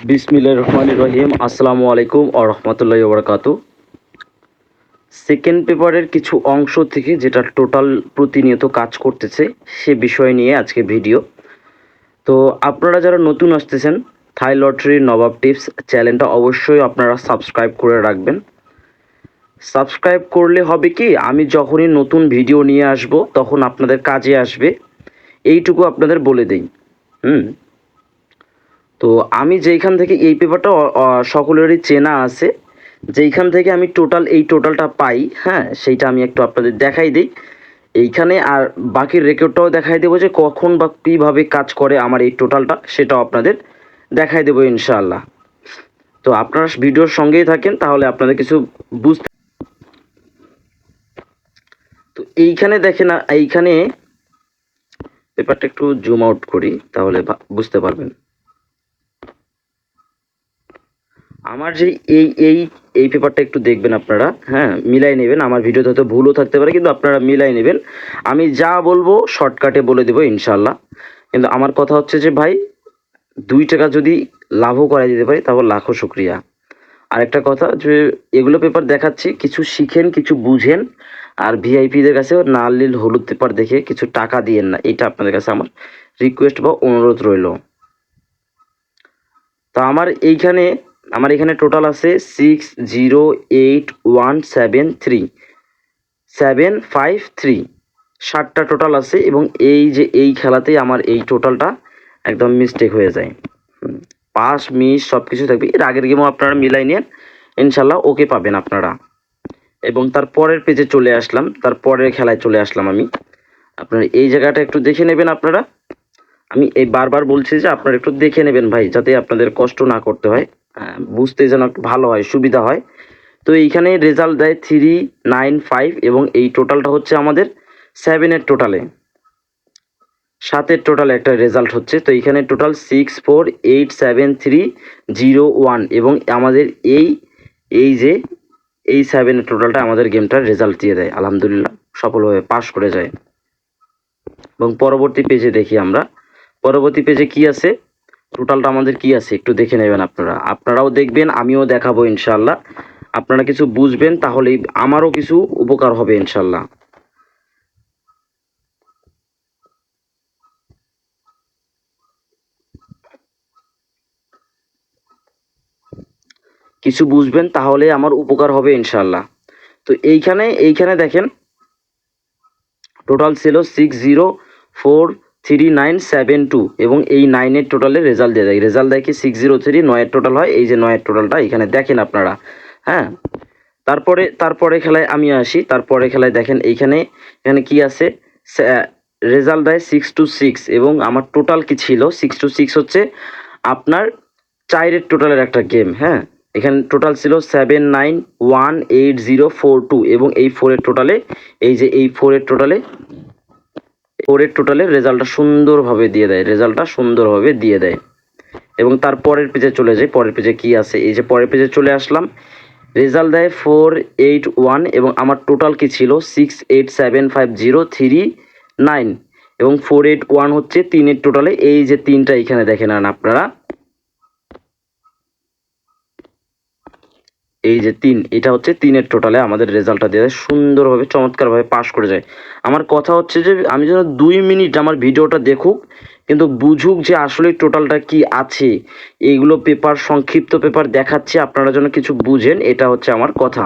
বিসমিল্লাহির রহমানির রহিম। আসসালামু আলাইকুম ওয়া রাহমাতুল্লাহি ওয়া বারাকাতুহু। সেকেন্ড পেপারের কিছু অংশ থেকে যেটা টোটাল প্রতিনিয়ত কাজ করতেছে সে বিষয় নিয়ে আজকে ভিডিও। তো আপনারা যারা নতুন আসতেছেন, থাই লটারির নবাব টিপস চ্যানেলটা অবশ্যই আপনারা সাবস্ক্রাইব করে রাখবেন। সাবস্ক্রাইব করলে হবে কি, আমি যখনই নতুন ভিডিও নিয়ে আসব তখন আপনাদের কাজে আসবে, এইটুকু আপনাদের বলে দেই। তো আমি যেইখান থেকে এই পেপারটা সকলেরই চেনা আছে, যেইখান থেকে আমি এই টোটালটা পাই, হ্যাঁ, সেইটা আমি একটু আপনাদের দেখাই দিই এইখানে, আর বাকি রেকর্ডটাও দেখাই দেবো যে কখন বা কীভাবে কাজ করে আমার এই টোটালটা, সেটাও আপনাদের দেখাই দেবো ইনশাআল্লাহ। তো আপনারা ভিডিওর সঙ্গেই থাকেন, তাহলে আপনাদের কিছু বুঝতে। তো এইখানে দেখেন, এইখানে পেপারটা একটু জুম আউট করি তাহলে বুঝতে পারবেন। আমার যে এই এই এই পেপারটা একটু দেখবেন আপনারা, হ্যাঁ, মিলাই নেবেন। আমার ভিডিওতে হয়তো ভুলও থাকতে পারে, কিন্তু আপনারা মিলাই নেবেন। আমি যা বলবো শর্টকাটে বলে দেবো ইনশাল্লাহ। কিন্তু আমার কথা হচ্ছে যে ভাই, 2 টাকা যদি লাভও করা যেতে পারে তাহলে লাখো শুক্রিয়া। আরেকটা কথা যে এগুলো পেপার দেখাচ্ছি, কিছু শিখেন, কিছু বুঝেন, আর ভিআইপিদের কাছে লাল নীল হলুদ পেপার দেখে কিছু টাকা দিয়েন না, এটা আপনাদের কাছে আমার রিকোয়েস্ট বা অনুরোধ রইল। তো আমার এখানে টোটাল আছে 608173 7টা টোটাল আছে, এবং এই যে এই খেলাতেই আমার এই টোটালটা একদম মিস্টেক হয়ে যায়। পাস মিস সব কিছু থাকবে। এর আগের গেমও আপনারা মিলাই নেন, ইনশাল্লাহ ওকে পাবেন আপনারা। এবং তার পরের পেজে চলে আসলাম, তার পরের খেলায় চলে আসলাম আমি। আপনারা এই জায়গাটা একটু দেখে নেবেন আপনারা। আমি এই বারবার বলছি যে আপনারা একটু দেখে নেবেন ভাই, যাতে আপনাদের কষ্ট না করতে হয়, বুঝতে যেন একটু ভালো হয়, সুবিধা হয়। তো এইখানে রেজাল্ট দেয় 395, এবং এই টোটালটা হচ্ছে আমাদের 7-এর টোটালে, 7-এর টোটালে একটা রেজাল্ট হচ্ছে। তো এইখানে টোটাল 648730 এবং আমাদের এই যে এই 7-এর টোটালটা আমাদের গেমটার রেজাল্ট দিয়ে দেয়, আলহামদুলিল্লাহ সফলভাবে পাশ করে যায়। এবং পরবর্তী পেজে দেখি আমরা, পরবর্তী পেজে কি আছে, টোটালটা আমাদের কি আছে একটু দেখে নেবেন আপনারাও দেখবেন, আমিও দেখাবো ইনশাল্লাহ। আপনারা কিছু বুঝবেন, তাহলেই আমারও কিছু উপকার হবে ইনশাল্লাহ। কিছু বুঝবেন তাহলে আমার উপকার হবে ইনশাল্লাহ। তো এইখানে দেখেন টোটাল ছিল 604397 এবং এই 9-এর টোটালে রেজাল্ট দিয়ে দেয়। রেজাল্ট দেয় কি 603, 9-এর টোটাল হয়, এই যে 9-এর টোটালটা এখানে দেখেন আপনারা, হ্যাঁ। তারপরে খেলায় আমি আসি, তারপরে খেলায় দেখেন এখানে কি আছে, রেজাল্ট দেয় 626, এবং আমার টোটাল কি ছিল 626 হচ্ছে আপনার 4-এর টোটালের একটা গেম, হ্যাঁ। এখানে টোটাল ছিল 79184042, এবং এই 4-এর টোটালে, এই যে এই 4-এর টোটালে রেজাল্টটা সুন্দরভাবে দিয়ে দেয়। এবং তার পরের পেজে চলে যাই, পরের পেজে কি আছে, এই যে পরের পেজে চলে আসলাম, রেজাল্ট দেয় 481, এবং আমার টোটাল কি ছিল 687503 এবং 481 হচ্ছে 3-এর টোটালে, এই যে 3টা এখানে দেখে নেন আপনারা, এই যে 3, এটা হচ্ছে 3-এর টোটালে আমাদের রেজাল্টটা দিয়ে দেয়, সুন্দরভাবে চমৎকারভাবে পাস করে যায়। আমার কথা হচ্ছে যে আমি যেন 2 মিনিট আমার ভিডিওটা দেখুক, কিন্তু বুঝুক যে আসলে টোটালটা কি আছে। এইগুলো পেপার, সংক্ষিপ্ত পেপার দেখাচ্ছে, আপনারা যেন কিছু বুঝেন, এটা হচ্ছে আমার কথা।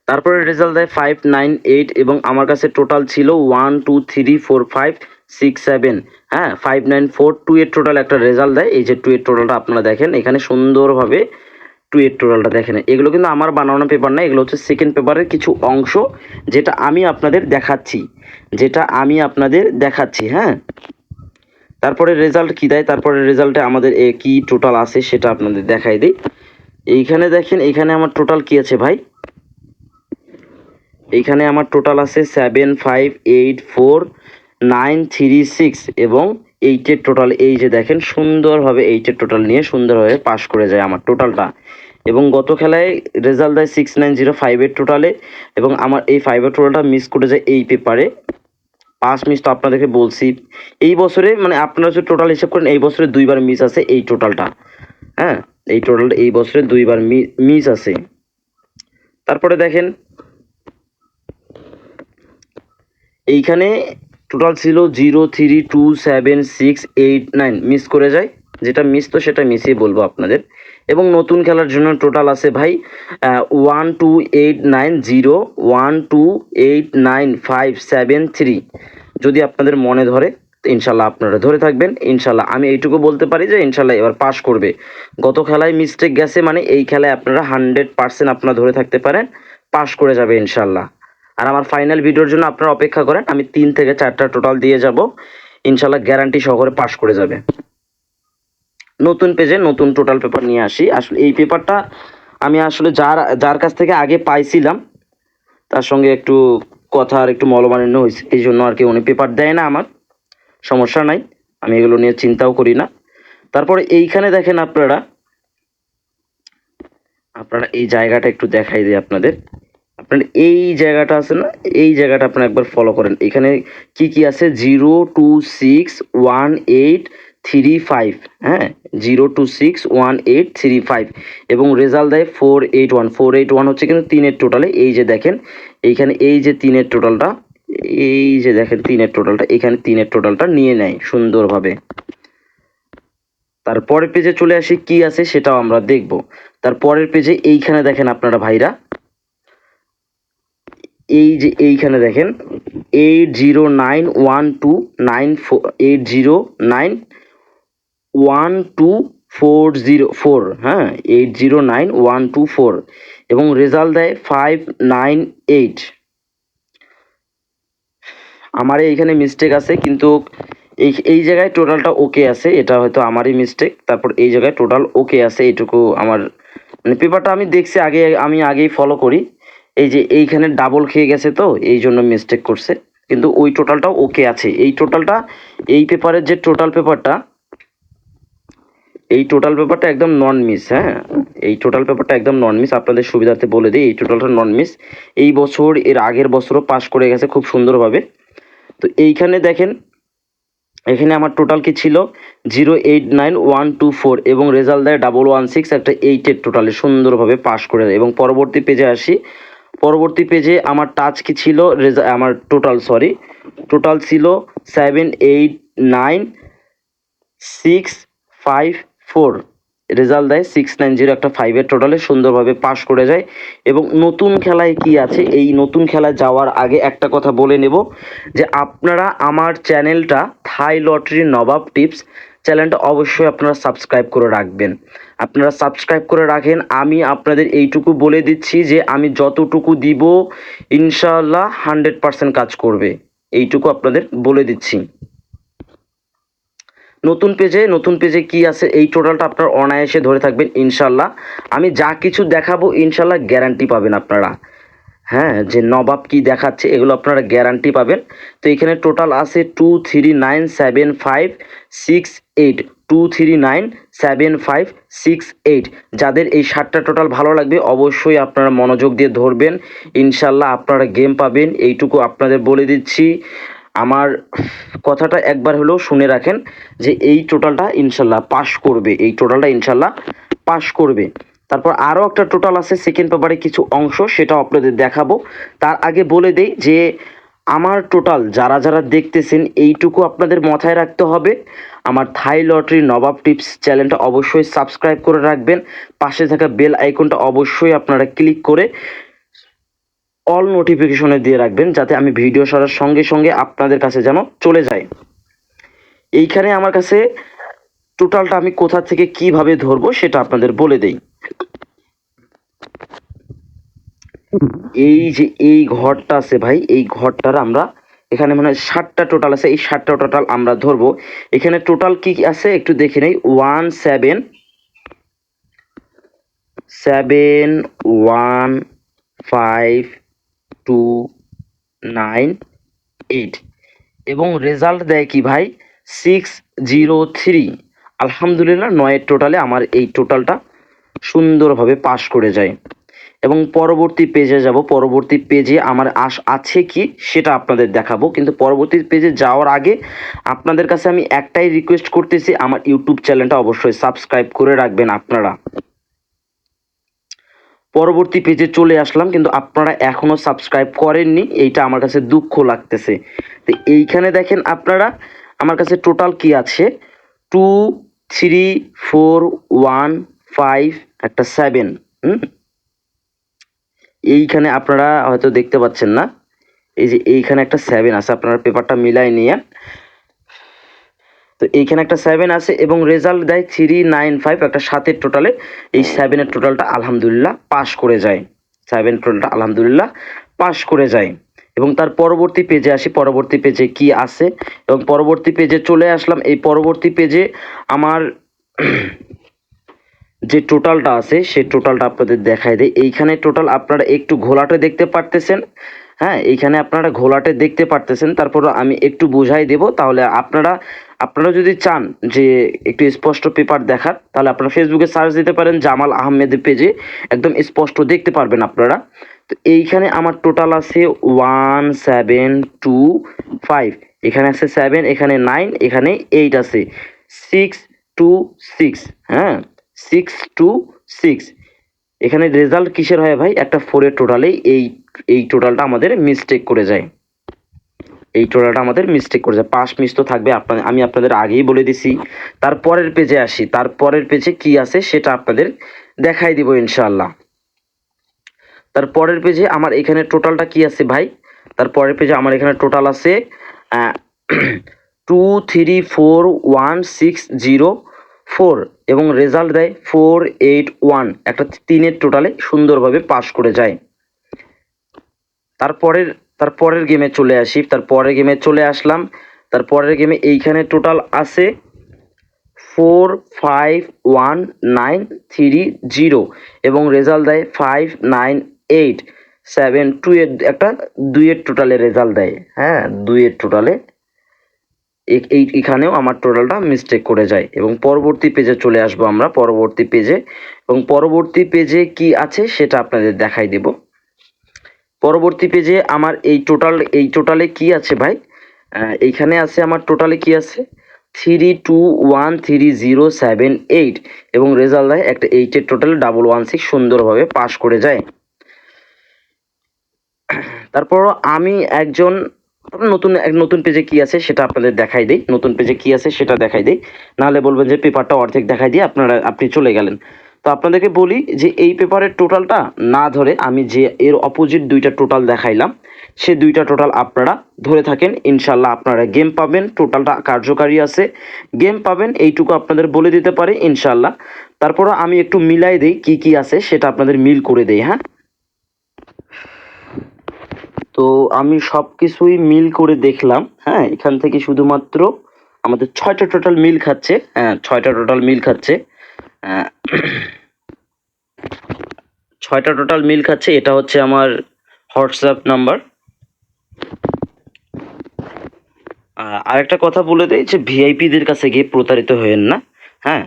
তারপরে রেজাল্ট দেয় 598, এবং আমার কাছে টোটাল ছিল 1234567, হ্যাঁ, 5942 এর টোটাল একটা রেজাল্ট দেয়। এই যে 2-এর টোটালটা আপনারা দেখেন এখানে সুন্দরভাবে, 2-এর টোটালটা দেখেন। এগুলো কিন্তু আমার বানানো পেপার না, এগুলো হচ্ছে সেকেন্ড পেপারের কিছু অংশ, যেটা আমি আপনাদের দেখাচ্ছি, হ্যাঁ। তারপরে রেজাল্ট কি দেয়, তারপরে রেজাল্টে আমাদের কি টোটাল আছে সেটা আপনাদের দেখাই দিই। এইখানে দেখেন, এইখানে আমার টোটাল কি আছে ভাই, এইখানে আমার টোটাল আছে 7584,936, এবং 8-এর টোটাল, এই যে দেখেন সুন্দরভাবে 8-এর টোটাল নিয়ে সুন্দরভাবে পাস করে যায় আমার টোটালটা। এবং গত খেলায় রেজাল্ট দেয় 6905-এর টোটালে, এবং আমার এই 5-এর টোটালটা মিস করে যায় এই পেপারে 5 মিস তো আপনাদেরকে বলছি। এই বছরে মানে আপনারা যদি টোটাল হিসাব করেন এই বছরে 2বার মিস আছে এই টোটালটা। হ্যাঁ, এই টোটালটা এই বছরে 2বার মিস আছে। তারপরে দেখেন এইখানে টোটাল ছিল 0 3 2 7 6 8 9 মিস করে যায়, যেটা মিস তো সেটা মিসই বলবো আপনাদের। এবং নতুন খেলার জন্য টোটাল আছে ভাই 1 2 8 9 0 1 2 8 9 5 7 3। যদি আপনাদের মনে ধরে ইনশাল্লাহ আপনারা ধরে থাকবেন। ইনশাল্লাহ আমি এইটুকু বলতে পারি যে ইনশাল্লাহ এবার পাস করবে। গত খেলায় মিস্টেক গেছে মানে এই খেলায় আপনারা 100% আপনারা ধরে থাকতে পারেন পাস করে যাবে ইনশাল্লাহ। আর আমার ফাইনাল ভিডিওর জন্য আপনারা অপেক্ষা করেন, আমি 3 থেকে 4টা টোটাল দিয়ে যাব, ইনশাল্লাহ গ্যারান্টি সহকারে পাস করে যাবে। নতুন পেজে নতুন টোটাল পেপার নিয়ে আসি। আসলে এই পেপারটা আমি আসলে যার কাছ থেকে আগে পাইছিলাম তার সঙ্গে একটু কথা আর একটু মলমালিন্য হয়েছে, এই জন্য আর কি উনি পেপার দেয় না। আমার সমস্যা নাই, আমি এগুলো নিয়ে চিন্তাও করি না। তারপরে এইখানে দেখেন আপনারা এই জায়গাটা একটু দেখাই দিই আপনাদের। আপনার এই জায়গাটা আছে না, এই জায়গাটা আপনারা একবার ফলো করেন। এখানে কি কি আছে 0 2 6 1 8 3 5। হ্যাঁ, 0 2 6 1 8 3 5 এবং রেজাল্ট দেয় 481 হচ্ছে কিন্তু 3-এর টোটালে। এই যে দেখেন এইখানে এই যে 3-এর টোটালটা, এই যে দেখেন 3-এর টোটালটা, এখানে 3-এর টোটালটা নিয়ে নেয় সুন্দরভাবে। তারপরের পেজে চলে আসি, কি আছে সেটাও আমরা দেখব। তারপরের পেজে এইখানে দেখেন আপনারা ভাইরা, এই যে এইখানে দেখেন 8091291204। হ্যাঁ, 809124 এবং রেজাল্ট দেয় 598। আমার এইখানে মিস্টেক আছে কিন্তু এই জায়গায় টোটালটা ওকে আছে, এটা হয়তো আমারই মিস্টেক। তারপর এই জায়গায় টোটাল ওকে আছে, এইটুকু আমার মানে পেপারটা আমি দেখছি আগে, আমি আগেই ফলো করি। এই যে এইখানে ডাবল খেয়ে গেছে তো এই জন্য মিস্টেক করছে, কিন্তু ওই টোটালটাও ওকে আছে। এই টোটালটা এই পেপারের যে টোটাল পেপারটা, এই টোটাল পেপারটা একদম নন মিস। হ্যাঁ, এই টোটাল পেপারটা একদম নন মিস, আপনাদের সুবিধার্থে বলে দিই এই টোটালটা নন মিস। এই বছর এর আগের বছরও পাস করে গেছে খুব সুন্দরভাবে। তো এইখানে দেখেন এখানে আমার টোটাল কি ছিল 089124 এবং রেজাল্ট দেয় 116, একটা 8-এর টোটালে সুন্দরভাবে পাস করে দেয়। এবং পরবর্তী পেজে আসি, পরবর্তী পেজে আমার টাচ কি ছিল, আমার টোটাল ছিল 789654, রেজাল্ট দেয় 690, একটা 5-এর টোটালে সুন্দরভাবে পাস করে যায়। এবং নতুন খেলায় কি আছে, এই নতুন খেলায় যাওয়ার আগে একটা কথা বলে নেব যে আপনারা আমার চ্যানেলটা থাই লটারি নবাব টিপস চ্যানেলটা অবশ্যই আপনারা সাবস্ক্রাইব করে রাখবেন। আপনারা সাবস্ক্রাইব করে রাখেন, আমি আপনাদের এইটুকু বলে দিচ্ছি যে আমি যতটুকু দিব ইনশাআল্লাহ 100% কাজ করবে, এইটুকু আপনাদের বলে দিচ্ছি। নতুন পেজে কি আছে এই টোটালটা আপনার অনায়াসে ধরে থাকবেন ইনশাল্লাহ। আমি যা কিছু দেখাবো ইনশাল্লাহ গ্যারান্টি পাবেন আপনারা। হ্যাঁ, যে নবাব কি দেখাচ্ছে এগুলো আপনারা গ্যারান্টি পাবেন। তো এখানে টোটাল আছে 239756 239756 যাদের এই 7টা টোটাল ভালো লাগবে অবশ্যই আপনারা মনোযোগ দিয়ে ধরবেন, ইনশাল্লাহ আপনারা গেম পাবেন, এইটুকু আপনাদের বলে দিচ্ছি। আমার কথাটা একবার হলেও শুনে রাখেন যে এই টোটালটা ইনশাল্লাহ পাস করবে, এই টোটালটা ইনশাল্লাহ পাস করবে। তারপর আরও একটা টোটাল আছে সেকেন্ড পেপারে কিছু অংশ, সেটাও আপনাদের দেখাবো। তার আগে বলে দেই যে আমার টোটাল যারা যারা দেখতেছেন এইটুকু আপনাদের মাথায় রাখতে হবে, আমার থাই লটারি নবাব টিপস চ্যানেলটা অবশ্যই সাবস্ক্রাইব করে রাখবেন, পাশে থাকা বেল আইকনটা অবশ্যই আপনারা ক্লিক করে অল নোটিফিকেশনে দিয়ে রাখবেন যাতে আমি ভিডিও ছাড়ার সঙ্গে সঙ্গে আপনাদের কাছে যেন চলে যায়। এইখানে আমার কাছে টোটালটা আমি কোথা থেকে কিভাবে ধরবো সেটা আপনাদের বলে দেই। এই যে এই ঘরটা আছে ভাই, এই ঘরটার আমরা এখানে মানে 7টা টোটাল আছে, এই 7টা টোটাল আমরা ধরবো। এখানে টোটাল কি আছে একটু দেখে নেই, 1 7 7 1 5 2 9 8 এবং রেজাল্ট দেয় কি ভাই 603। আলহামদুলিল্লাহ 9-এর টোটালে আমার এই টোটালটা সুন্দরভাবে পাস করে যায়। এবং পরবর্তী পেজে যাব। পরবর্তী পেজে আমার আছে কি সেটা আপনাদের দেখাবো, কিন্তু পরবর্তী পেজে যাওয়ার আগে আপনাদের কাছে আমি একটাই রিকোয়েস্ট করতেছি, আমার ইউটিউব চ্যানেলটা অবশ্যই সাবস্ক্রাইব করে রাখবেন আপনারা। পরবর্তী পেজে চলে আসলাম, কিন্তু আপনারা এখনও সাবস্ক্রাইব করেননি, এইটা আমার কাছে দুঃখ লাগতেছে। তো এইখানে দেখেন আপনারা আমার কাছে টোটাল কি আছে, 2 3 4 1 5 একটা 7। এইখানে আপনারা হয়তো দেখতে পাচ্ছেন না, এই যে এইখানে একটা 7 আছে, আপনারা পেপারটা মিলাই নিয়ে। তো এইখানে একটা 7 আছে এবং রেজাল্ট দেয় 395, একটা 7-এর টোটালে এই 7-এর টোটালটা আলহামদুলিল্লাহ পাস করে যায়। 7 টোটালটা আলহামদুলিল্লাহ পাস করে যায়। এবং তার পরবর্তী পেজে আসি, পরবর্তী পেজে কি আছে, এবং পরবর্তী পেজে চলে আসলাম। এই পরবর্তী পেজে আমার যে টোটালটা আছে সেই টোটালটা আপনাদের দেখাই দেয়। এইখানে টোটাল আপনারা একটু ঘোলাটে দেখতে পারতেছেন, হ্যাঁ এইখানে আপনারা ঘোলাটে দেখতে পারতেছেন। তারপর আমি একটু বোঝাই দেব, তাহলে আপনারা যদি চান যে একটু স্পষ্ট পেপার দেখার, তাহলে আপনারা ফেসবুকে সার্চ দিতে পারেন জামাল আহমেদের পেজে, একদম স্পষ্ট দেখতে পারবেন আপনারা। তো এইখানে আমার টোটাল আছে 1 7 2 5, এখানে আছে 7, এখানে 9, এখানে 8 আছে, 6 2 6, হ্যাঁ 6 2 6। এখানে রেজাল্ট কিসের হয় ভাই, একটা 4-এর টোটালেই এই টোটালটা আমাদের মিস্টেক করে যায়। এই টোটালটা আমাদের মিস্টেক করে যায়, পাস মিস তো থাকবে, আমি আপনাদের আগেই বলে দিছি। তারপরের পেজে আসি, তারপরের পেজে কি আছে সেটা আপনাদের দেখাই দিব ইনশাআল্লাহ। তারপরের পেজে আমার এখানে টোটালটা কি আছে ভাই, তারপরের পেজে আমার এখানে টোটাল আছে 2 3 4 1 6 0 4 এবং রেজাল্ট দেয় 4 8 1, একটা 3-এর টোটালে সুন্দরভাবে পাস করে যায়। তারপরের গেমে চলে আসি, তারপরের গেমে চলে আসলাম। তারপরের গেমে এইখানে টোটাল আছে 4 5 1 9 3 0 এবং রেজাল্ট দেয় 5 9 8 7 2 এর একটা 2-এর টোটালে রেজাল্ট দেয়, হ্যাঁ 2-এর টোটালে এখানেও আমার টোটালটা মিস্টেক করে যায়। এবং পরবর্তী পেজে চলে আসবো আমরা, পরবর্তী পেজে, এবং পরবর্তী পেজে কি আছে সেটা আপনাদের দেখাই দেব। পরবর্তী পেজে আমার এই টোটালে কি আছে ভাই, এইখানে আছে আমার টোটালে কি আছে 3 2 1 3 0 7 8 এবং রেজাল্ট দেয় একটা 8-এর টোটালে 116, সুন্দরভাবে পাস করে যায়। তারপর আমি একজন নতুন পেজে কি আছে সেটা আপনাদের দেখাই দেই, নতুন পেজে কি আছে সেটা দেখাই দেই, নাহলে বলবেন যে পেপারটা অর্ধেক দেখাই দিয়ে আপনি চলে গেলেন। তো আপনাদেরকে বলি যে এই পেপারের টোটালটা না ধরে আমি যে এর অপোজিট 2টা টোটাল দেখাইলাম, সে 2টা টোটাল আপনারা ধরে থাকেন, ইনশাল্লাহ আপনারা গেম পাবেন, টোটালটা কার্যকারী আছে, গেম পাবেন, এইটুকু আপনাদের বলে দিতে পারি ইনশাল্লাহ। তারপর আমি একটু মিলাই দেই কি কি আছে সেটা আপনাদের মিল করে দেই, হ্যাঁ। তো আমি সব কিছুই মিল করে দেখলাম, হ্যাঁ এখান থেকে শুধুমাত্র আমাদের 6টা টোটাল মিল খাচ্ছে, হ্যাঁ 6টা টোটাল মিল খাচ্ছে, 6টা টোটাল মিল খাচ্ছে। এটা হচ্ছে আমার হোয়াটসঅ্যাপ নাম্বার। আরেকটা কথা বলে দেই যে ভিআইপিদের কাছে গিয়ে প্রতারিত হয়েন না, হ্যাঁ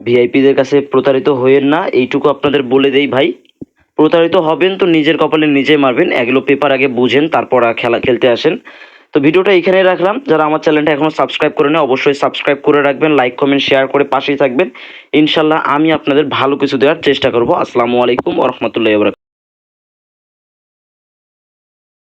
ভিআইপিদের কাছে প্রতারিত হয়েন না, এইটুকু আপনাদের বলে দেই ভাই। প্রতারিত হবেন তো নিজের কপালে নিজে মারবেন, এগুলো পেপার আগে বুঝেন তারপর খেলা খেলতে আসেন। তো ভিডিওটা এখানেই রাখলাম, যারা আমার চ্যানেলটা এখনো সাবস্ক্রাইব করে নেয় অবশ্যই সাবস্ক্রাইব করে রাখবেন, লাইক কমেন্ট শেয়ার করে পাশেই থাকবেন, ইনশাল্লাহ আমি আপনাদের ভালো কিছু দেওয়ার চেষ্টা করব। আসসালামু আলাইকুম ওয়া রাহমাতুল্লাহি ওয়া বারাকাতুহু।